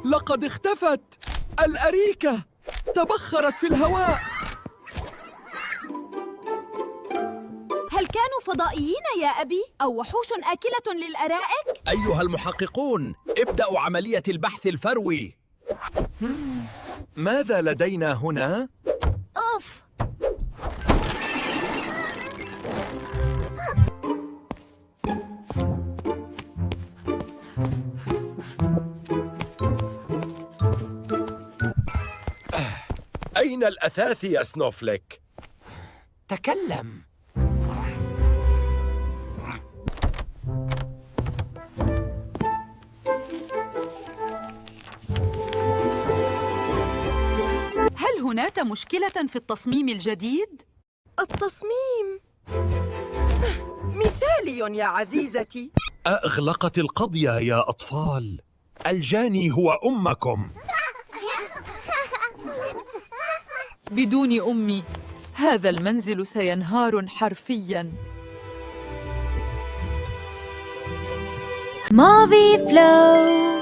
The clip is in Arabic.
لقد اختفت الأريكة، تبخرت في الهواء. هل كانوا فضائيين يا أبي؟ أو وحوش آكلة للأرائك؟ أيها المحققون، ابدأوا عملية البحث الفروي. ماذا لدينا هنا؟ أوف! أين الأثاث يا سنوفليك؟ تكلم. هل هناك مشكلة في التصميم الجديد؟ التصميم مثالي يا عزيزتي. أغلقت القضية يا أطفال. الجاني هو أمكم. بدون أمي هذا المنزل سينهار حرفياً. موفي فلو.